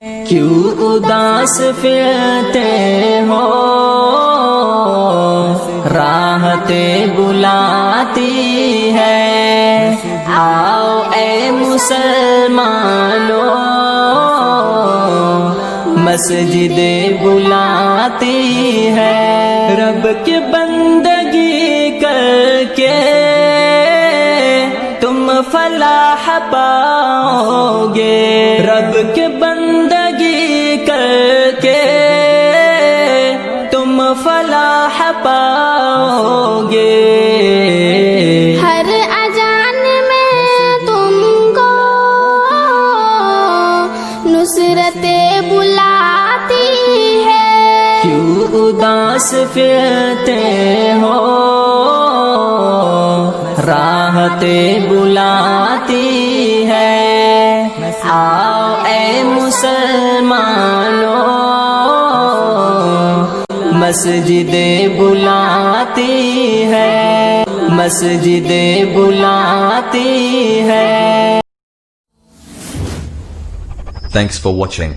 کیوں اداس پھرتے ہو، راحتیں بلاتی ہے، آؤ اے مسلمانوں، مسجد بلاتی ہے، رب کی بندگی کر کے تم فلاح پاؤ گے، رب کی بندگی کر کے تم فلاح پاؤ گے، ہر اذان میں تم کو نصرتیں بلاتی ہے، کیوں اداس پھرتے ہو، راحتیں بلاتی ہے، آؤ اے مسلمانوں، مسجد بلاتی ہے، مسجد بلاتی ہے۔ Thanks for watching.